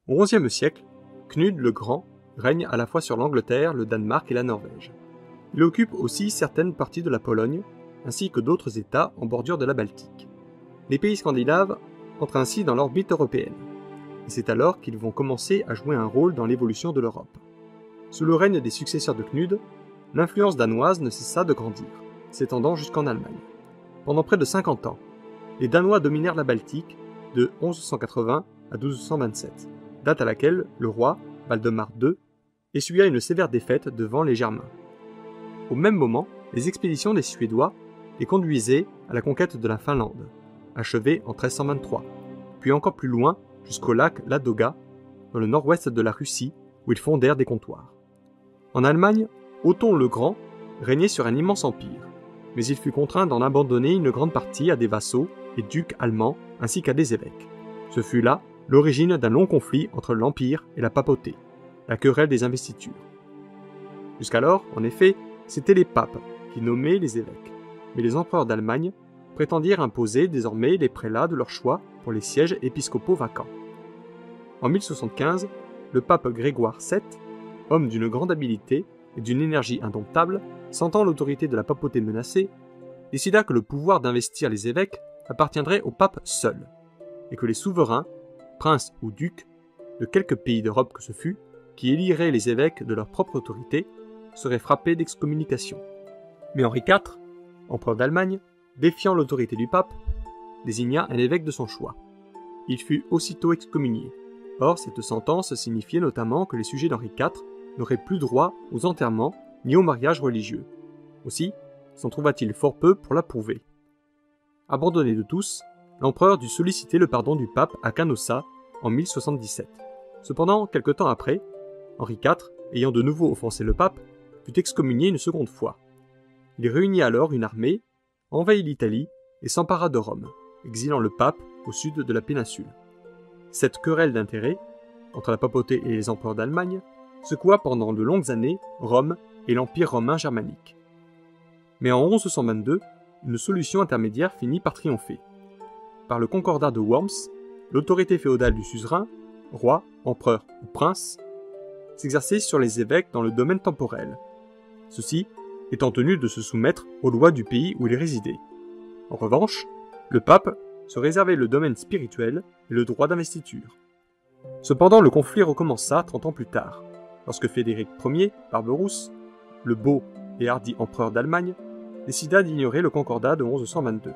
Au XIe siècle, Knud le Grand règne à la fois sur l'Angleterre, le Danemark et la Norvège. Il occupe aussi certaines parties de la Pologne, ainsi que d'autres États en bordure de la Baltique. Les pays scandinaves entrent ainsi dans l'orbite européenne, et c'est alors qu'ils vont commencer à jouer un rôle dans l'évolution de l'Europe. Sous le règne des successeurs de Knud, l'influence danoise ne cessa de grandir, s'étendant jusqu'en Allemagne. Pendant près de 50 ans, les Danois dominèrent la Baltique de 1180 à 1227, date à laquelle le roi, Valdemar II, essuya une sévère défaite devant les Germains. Au même moment, les expéditions des Suédois les conduisaient à la conquête de la Finlande, achevée en 1323, puis encore plus loin jusqu'au lac Ladoga, dans le nord-ouest de la Russie, où ils fondèrent des comptoirs. En Allemagne, Othon le Grand régnait sur un immense empire, mais il fut contraint d'en abandonner une grande partie à des vassaux et ducs allemands ainsi qu'à des évêques. Ce fut là l'origine d'un long conflit entre l'Empire et la papauté, la querelle des investitures. Jusqu'alors, en effet, c'étaient les papes qui nommaient les évêques, mais les empereurs d'Allemagne prétendirent imposer désormais les prélats de leur choix pour les sièges épiscopaux vacants. En 1075, le pape Grégoire VII, homme d'une grande habileté et d'une énergie indomptable, sentant l'autorité de la papauté menacée, décida que le pouvoir d'investir les évêques appartiendrait au pape seul, et que les souverains, princes ou ducs, de quelque pays d'Europe que ce fût, qui éliraient les évêques de leur propre autorité, seraient frappés d'excommunication. Mais Henri IV, empereur d'Allemagne, défiant l'autorité du pape, désigna un évêque de son choix. Il fut aussitôt excommunié. Or, cette sentence signifiait notamment que les sujets d'Henri IV n'auraient plus droit aux enterrements ni aux mariages religieux. Aussi, s'en trouva-t-il fort peu pour l'approuver. Abandonné de tous, l'empereur dut solliciter le pardon du pape à Canossa en 1077. Cependant, quelque temps après, Henri IV, ayant de nouveau offensé le pape, fut excommunié une seconde fois. Il réunit alors une armée, envahit l'Italie et s'empara de Rome, exilant le pape au sud de la péninsule. Cette querelle d'intérêts, entre la papauté et les empereurs d'Allemagne, secoua pendant de longues années Rome et l'Empire romain germanique. Mais en 1122, une solution intermédiaire finit par triompher. Par le concordat de Worms, l'autorité féodale du suzerain, roi, empereur ou prince, s'exerçait sur les évêques dans le domaine temporel, ceux-ci étant tenus de se soumettre aux lois du pays où ils résidaient. En revanche, le pape se réservait le domaine spirituel et le droit d'investiture. Cependant, le conflit recommença 30 ans plus tard, lorsque Frédéric Ier, Barberousse, le beau et hardi empereur d'Allemagne, décida d'ignorer le concordat de 1122.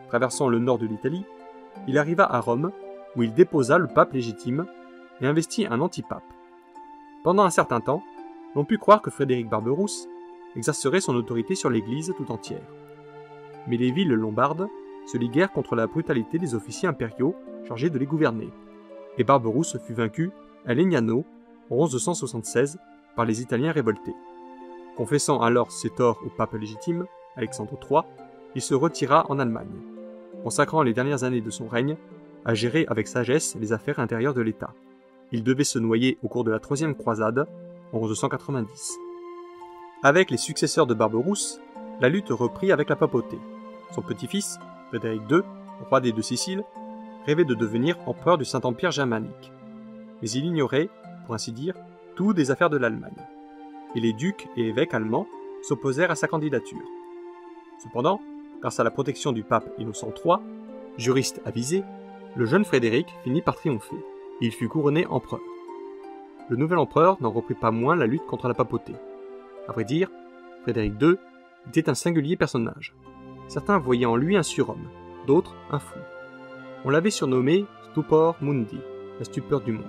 Traversant le nord de l'Italie, il arriva à Rome, où il déposa le pape légitime et investit un antipape. Pendant un certain temps, l'on put croire que Frédéric Barberousse exercerait son autorité sur l'Église tout entière. Mais les villes lombardes se liguèrent contre la brutalité des officiers impériaux chargés de les gouverner, et Barberousse fut vaincu à Legnano en 1176 par les Italiens révoltés. Confessant alors ses torts au pape légitime, Alexandre III, il se retira en Allemagne, consacrant les dernières années de son règne à gérer avec sagesse les affaires intérieures de l'État. Il devait se noyer au cours de la Troisième Croisade, en 1190. Avec les successeurs de Barberousse, la lutte reprit avec la papauté. Son petit-fils, Frédéric II, roi des deux Siciles, rêvait de devenir empereur du Saint-Empire germanique. Mais il ignorait, pour ainsi dire, tout des affaires de l'Allemagne. Et les ducs et évêques allemands s'opposèrent à sa candidature. Cependant, grâce à la protection du pape Innocent III, juriste avisé, le jeune Frédéric finit par triompher, et il fut couronné empereur. Le nouvel empereur n'en reprit pas moins la lutte contre la papauté. À vrai dire, Frédéric II était un singulier personnage. Certains voyaient en lui un surhomme, d'autres un fou. On l'avait surnommé Stupor Mundi, la stupeur du monde.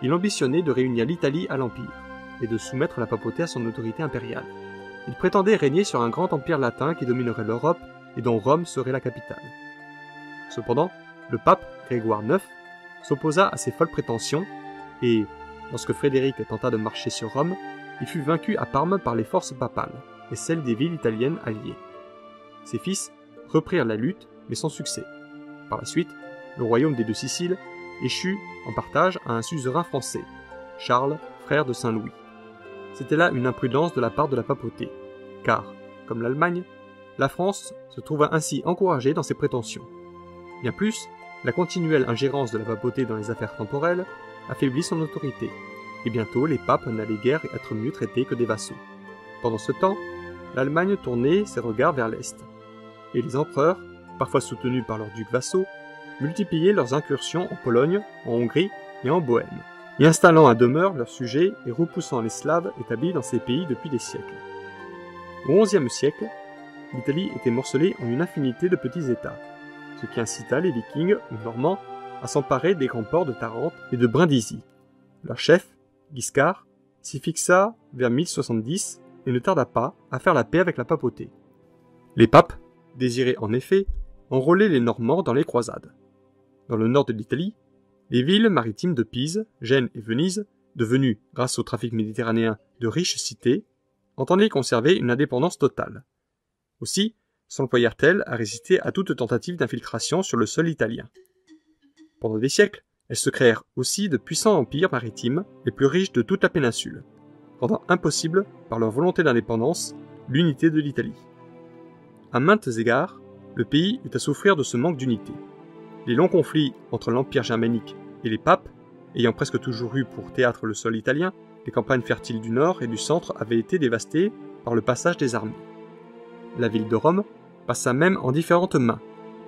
Il ambitionnait de réunir l'Italie à l'Empire, et de soumettre la papauté à son autorité impériale. Il prétendait régner sur un grand empire latin qui dominerait l'Europe et dont Rome serait la capitale. Cependant, le pape Grégoire IX s'opposa à ces folles prétentions et, lorsque Frédéric tenta de marcher sur Rome, il fut vaincu à Parme par les forces papales et celles des villes italiennes alliées. Ses fils reprirent la lutte, mais sans succès. Par la suite, le royaume des deux Siciles échut en partage à un suzerain français, Charles, frère de Saint-Louis. C'était là une imprudence de la part de la papauté, car, comme l'Allemagne, la France se trouva ainsi encouragée dans ses prétentions. Bien plus, La continuelle ingérence de la papauté dans les affaires temporelles affaiblit son autorité, et bientôt les papes n'allaient guère être mieux traités que des vassaux. Pendant ce temps, l'Allemagne tournait ses regards vers l'Est, et les empereurs, parfois soutenus par leurs ducs vassaux, multipliaient leurs incursions en Pologne, en Hongrie et en Bohême, y installant à demeure leurs sujets et repoussant les Slaves établis dans ces pays depuis des siècles. Au XIe siècle, l'Italie était morcelée en une infinité de petits États, ce qui incita les Vikings ou Normands à s'emparer des grands ports de Tarente et de Brindisi. Leur chef, Guiscard, s'y fixa vers 1070 et ne tarda pas à faire la paix avec la papauté. Les papes désiraient en effet enrôler les Normands dans les croisades. Dans le nord de l'Italie, les villes maritimes de Pise, Gênes et Venise, devenues, grâce au trafic méditerranéen, de riches cités, entendaient conserver une indépendance totale. Aussi, s'employèrent-elles à résister à toute tentative d'infiltration sur le sol italien. Pendant des siècles, elles se créèrent aussi de puissants empires maritimes, les plus riches de toute la péninsule, rendant impossible, par leur volonté d'indépendance, l'unité de l'Italie. À maintes égards, le pays eut à souffrir de ce manque d'unité. Les longs conflits entre l'Empire germanique et les papes, ayant presque toujours eu pour théâtre le sol italien, les campagnes fertiles du nord et du centre avaient été dévastées par le passage des armées. La ville de Rome passa même en différentes mains,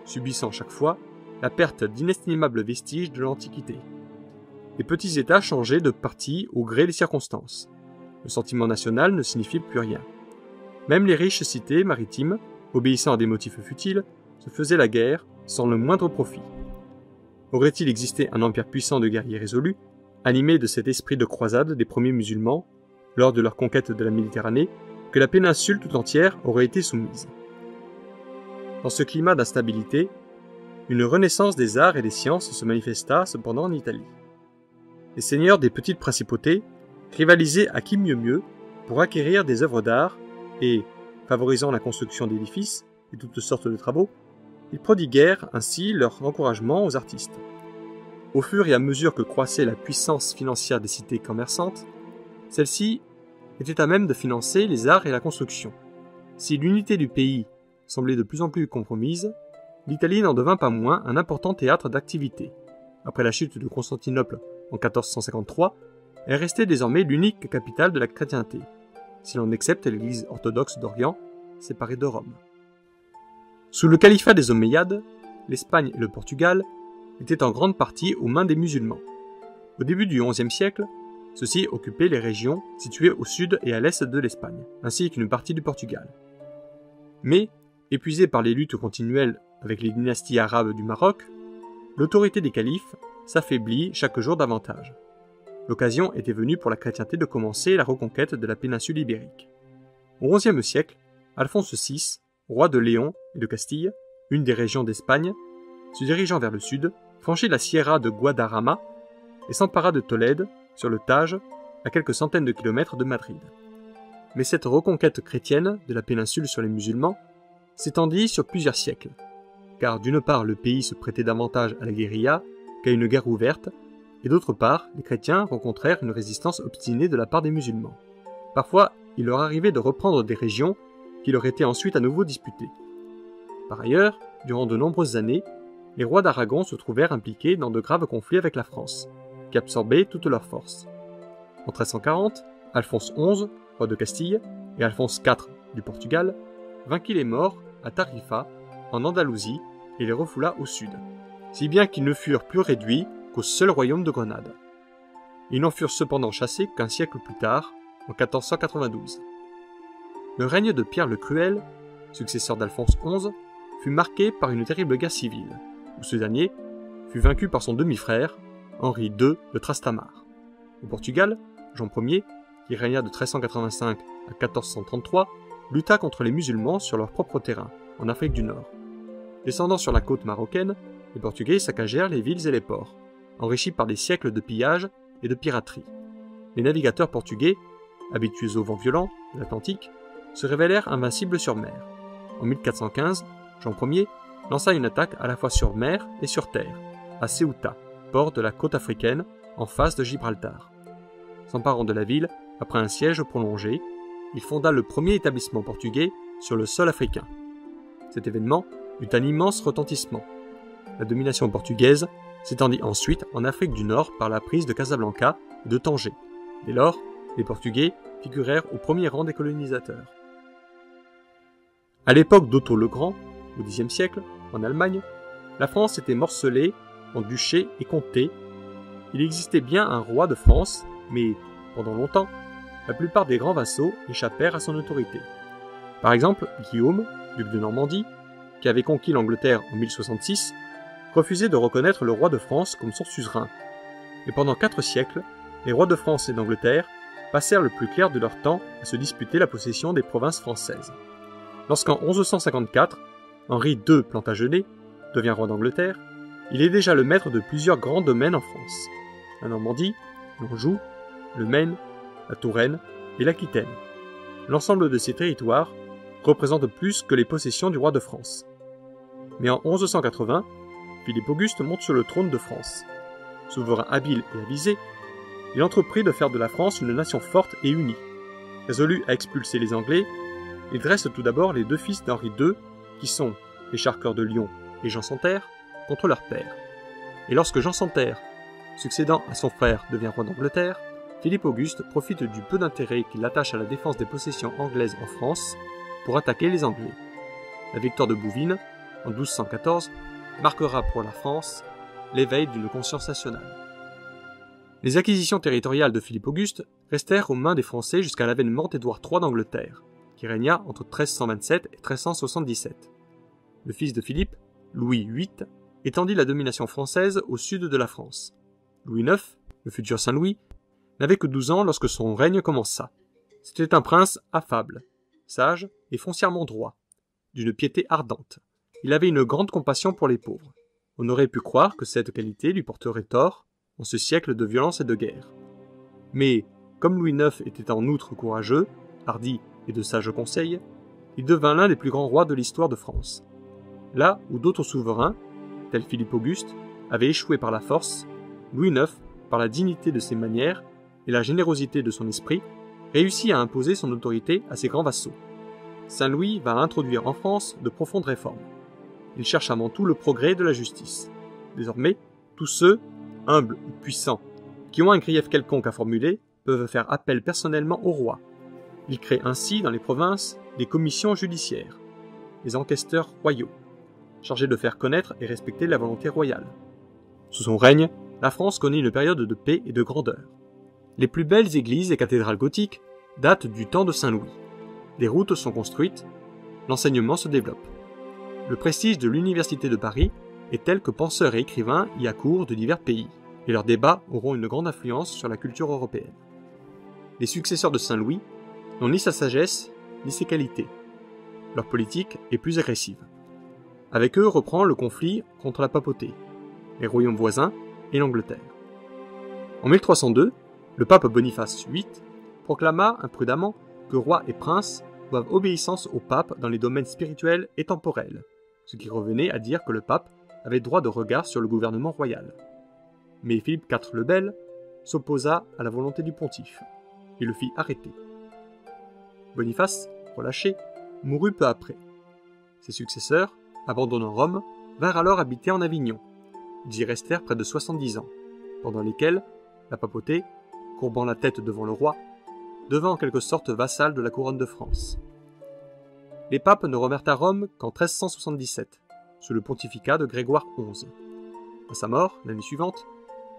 subissant chaque fois la perte d'inestimables vestiges de l'Antiquité. Les petits États changeaient de parti au gré des circonstances. Le sentiment national ne signifiait plus rien. Même les riches cités maritimes, obéissant à des motifs futiles, se faisaient la guerre sans le moindre profit. Aurait-il existé un empire puissant de guerriers résolus, animés de cet esprit de croisade des premiers musulmans, lors de leur conquête de la Méditerranée, que la péninsule tout entière aurait été soumise. Dans ce climat d'instabilité, une renaissance des arts et des sciences se manifesta cependant en Italie. Les seigneurs des petites principautés rivalisaient à qui mieux pour acquérir des œuvres d'art et, favorisant la construction d'édifices et toutes sortes de travaux, ils prodiguèrent ainsi leur encouragement aux artistes. Au fur et à mesure que croissait la puissance financière des cités commerçantes, celles-ci étaient à même de financer les arts et la construction. Si l'unité du pays semblait de plus en plus compromise, l'Italie n'en devint pas moins un important théâtre d'activité. Après la chute de Constantinople en 1453, elle restait désormais l'unique capitale de la chrétienté, si l'on accepte l'Église orthodoxe d'Orient, séparée de Rome. Sous le califat des Omeyyades, l'Espagne et le Portugal étaient en grande partie aux mains des musulmans. Au début du XIe siècle, ceux-ci occupaient les régions situées au sud et à l'est de l'Espagne, ainsi qu'une partie du Portugal. Mais, épuisés par les luttes continuelles avec les dynasties arabes du Maroc, l'autorité des califes s'affaiblit chaque jour davantage. L'occasion était venue pour la chrétienté de commencer la reconquête de la péninsule ibérique. Au XIe siècle, Alphonse VI, roi de Léon et de Castille, une des régions d'Espagne, se dirigeant vers le sud, franchit la Sierra de Guadarrama et s'empara de Tolède, sur le Tage, à quelques centaines de kilomètres de Madrid. Mais cette reconquête chrétienne de la péninsule sur les musulmans s'étendit sur plusieurs siècles, car d'une part le pays se prêtait davantage à la guérilla qu'à une guerre ouverte, et d'autre part les chrétiens rencontrèrent une résistance obstinée de la part des musulmans. Parfois, il leur arrivait de reprendre des régions qui leur étaient ensuite à nouveau disputées. Par ailleurs, durant de nombreuses années, les rois d'Aragon se trouvèrent impliqués dans de graves conflits avec la France, qui absorbait toutes leurs forces. En 1340, Alphonse XI, roi de Castille, et Alphonse IV du Portugal, vainquit les Maures à Tarifa, en Andalousie, et les refoula au sud, si bien qu'ils ne furent plus réduits qu'au seul royaume de Grenade. Ils n'en furent cependant chassés qu'un siècle plus tard, en 1492. Le règne de Pierre le Cruel, successeur d'Alphonse XI, fut marqué par une terrible guerre civile, où ce dernier fut vaincu par son demi-frère, Henri II de Trastamare. Au Portugal, Jean Ier, qui régna de 1385 à 1433, lutta contre les musulmans sur leur propre terrain, en Afrique du Nord. Descendant sur la côte marocaine, les Portugais saccagèrent les villes et les ports, enrichis par des siècles de pillages et de piraterie. Les navigateurs portugais, habitués aux vents violents de l'Atlantique, se révélèrent invincibles sur mer. En 1415, Jean Ier lança une attaque à la fois sur mer et sur terre, à Ceuta, port de la côte africaine, en face de Gibraltar. S'emparant de la ville, après un siège prolongé, il fonda le premier établissement portugais sur le sol africain. Cet événement eut un immense retentissement. La domination portugaise s'étendit ensuite en Afrique du Nord par la prise de Casablanca et de Tanger. Dès lors, les Portugais figurèrent au premier rang des colonisateurs. À l'époque d'Otto le Grand, au Xe siècle, en Allemagne, la France était morcelée en duchés et comtés. Il existait bien un roi de France, mais, pendant longtemps, la plupart des grands vassaux échappèrent à son autorité. Par exemple, Guillaume, duc de Normandie, qui avait conquis l'Angleterre en 1066, refusait de reconnaître le roi de France comme son suzerain. Et pendant 4 siècles, les rois de France et d'Angleterre passèrent le plus clair de leur temps à se disputer la possession des provinces françaises. Lorsqu'en 1154, Henri II Plantagenet devient roi d'Angleterre, il est déjà le maître de plusieurs grands domaines en France. La Normandie, l'Anjou, le Maine, la Touraine et l'Aquitaine. L'ensemble de ces territoires représente plus que les possessions du roi de France. Mais en 1180, Philippe Auguste monte sur le trône de France. Souverain habile et avisé, il entreprit de faire de la France une nation forte et unie. Résolu à expulser les Anglais, il dresse tout d'abord les 2 fils d'Henri II, qui sont Richard Cœur de Lion et Jean sans Terre, contre leur père. Et lorsque Jean sans Terre, succédant à son frère, devient roi d'Angleterre, Philippe Auguste profite du peu d'intérêt qu'il attache à la défense des possessions anglaises en France pour attaquer les Anglais. La victoire de Bouvines, en 1214, marquera pour la France l'éveil d'une conscience nationale. Les acquisitions territoriales de Philippe Auguste restèrent aux mains des Français jusqu'à l'avènement d'Édouard III d'Angleterre, qui régna entre 1327 et 1377. Le fils de Philippe, Louis VIII, étendit la domination française au sud de la France. Louis IX, le futur Saint-Louis, n'avait que 12 ans lorsque son règne commença. C'était un prince affable, sage et foncièrement droit, d'une piété ardente. Il avait une grande compassion pour les pauvres. On aurait pu croire que cette qualité lui porterait tort en ce siècle de violence et de guerre. Mais, comme Louis IX était en outre courageux, hardi et de sages conseils, il devint l'un des plus grands rois de l'histoire de France. Là où d'autres souverains, tels Philippe Auguste, avaient échoué par la force, Louis IX, par la dignité de ses manières et la générosité de son esprit, réussit à imposer son autorité à ses grands vassaux. Saint-Louis va introduire en France de profondes réformes. Il cherche avant tout le progrès de la justice. Désormais, tous ceux, humbles ou puissants, qui ont un grief quelconque à formuler, peuvent faire appel personnellement au roi. Il crée ainsi dans les provinces des commissions judiciaires, les enquêteurs royaux, chargés de faire connaître et respecter la volonté royale. Sous son règne, la France connaît une période de paix et de grandeur. Les plus belles églises et cathédrales gothiques datent du temps de Saint-Louis. Des routes sont construites, l'enseignement se développe. Le prestige de l'Université de Paris est tel que penseurs et écrivains y accourent de divers pays, et leurs débats auront une grande influence sur la culture européenne. Les successeurs de Saint-Louis n'ont ni sa sagesse, ni ses qualités. Leur politique est plus agressive. Avec eux reprend le conflit contre la papauté, les royaumes voisins et l'Angleterre. En 1302, le pape Boniface VIII proclama imprudemment que rois et princes doivent obéissance au pape dans les domaines spirituels et temporels, ce qui revenait à dire que le pape avait droit de regard sur le gouvernement royal. Mais Philippe IV le Bel s'opposa à la volonté du pontife et le fit arrêter. Boniface, relâché, mourut peu après. Ses successeurs, abandonnant Rome, vinrent alors habiter en Avignon. Ils y restèrent près de 70 ans, pendant lesquels la papauté, courbant la tête devant le roi, devint en quelque sorte vassal de la couronne de France. Les papes ne revinrent à Rome qu'en 1377, sous le pontificat de Grégoire XI. À sa mort, l'année suivante,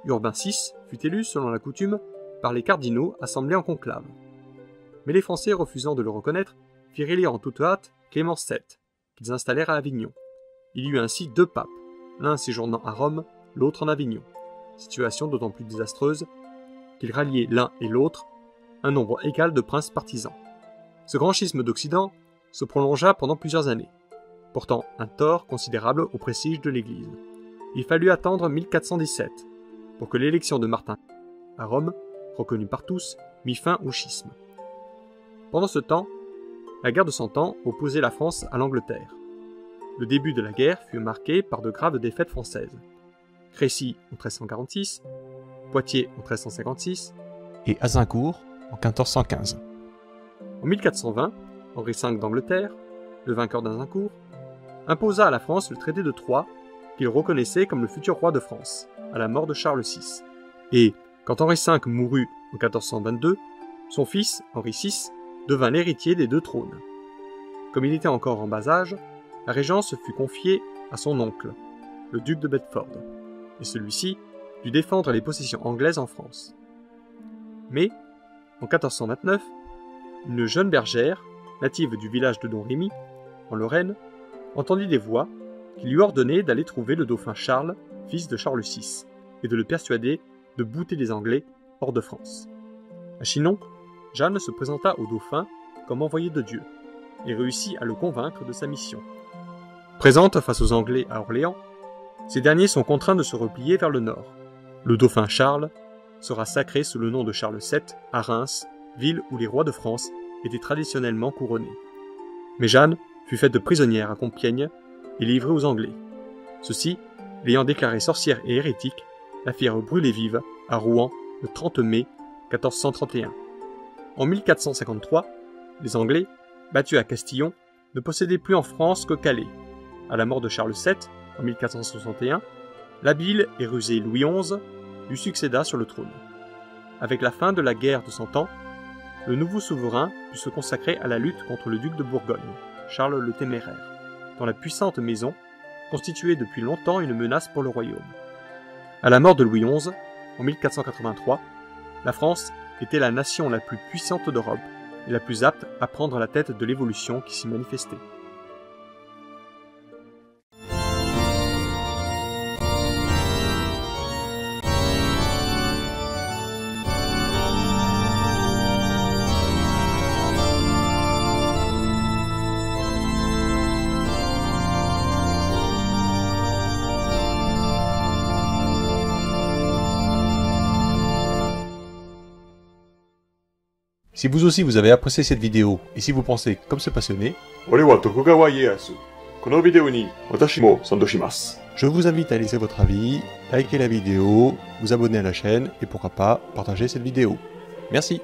Urbain VI fut élu, selon la coutume, par les cardinaux assemblés en conclave. Mais les Français, refusant de le reconnaître, firent élire en toute hâte Clément VII, qu'ils installèrent à Avignon. Il y eut ainsi 2 papes, l'un séjournant à Rome, l'autre en Avignon, situation d'autant plus désastreuse qu'ils ralliaient l'un et l'autre un nombre égal de princes partisans. Ce grand schisme d'Occident se prolongea pendant plusieurs années, portant un tort considérable au prestige de l'Église. Il fallut attendre 1417 pour que l'élection de Martin à Rome, reconnue par tous, mit fin au schisme. Pendant ce temps, la guerre de Cent Ans opposait la France à l'Angleterre. Le début de la guerre fut marqué par de graves défaites françaises. Crécy en 1346, Poitiers en 1356 et Azincourt en 1415. En 1420, Henri V d'Angleterre, le vainqueur d'Azincourt, imposa à la France le traité de Troyes qu'il reconnaissait comme le futur roi de France, à la mort de Charles VI. Et, quand Henri V mourut en 1422, son fils, Henri VI, devint l'héritier des deux trônes. Comme il était encore en bas âge, la régence fut confiée à son oncle, le duc de Bedford, et celui-ci dut défendre les possessions anglaises en France. Mais, en 1429, une jeune bergère, native du village de Domrémy, en Lorraine, entendit des voix qui lui ordonnaient d'aller trouver le dauphin Charles, fils de Charles VI, et de le persuader de bouter les Anglais hors de France. À Chinon, Jeanne se présenta au dauphin comme envoyé de Dieu, et réussit à le convaincre de sa mission. Présente face aux Anglais à Orléans, ces derniers sont contraints de se replier vers le nord. Le dauphin Charles sera sacré sous le nom de Charles VII à Reims, ville où les rois de France étaient traditionnellement couronnés. Mais Jeanne fut faite prisonnière à Compiègne et livrée aux Anglais. Ceux-ci, l'ayant déclarée sorcière et hérétique, la firent brûler vive à Rouen le 30 mai 1431. En 1453, les Anglais, battus à Castillon, ne possédaient plus en France que Calais. À la mort de Charles VII, en 1461, l'habile et rusé Louis XI lui succéda sur le trône. Avec la fin de la guerre de Cent Ans, le nouveau souverain put se consacrer à la lutte contre le duc de Bourgogne, Charles le Téméraire, dont la puissante maison constituait depuis longtemps une menace pour le royaume. À la mort de Louis XI, en 1483, la France était la nation la plus puissante d'Europe et la plus apte à prendre la tête de l'évolution qui s'y manifestait. Si vous aussi vous avez apprécié cette vidéo, et si vous pensez comme ce passionné, je vous invite à laisser votre avis, liker la vidéo, vous abonner à la chaîne, et pourquoi pas, partager cette vidéo. Merci.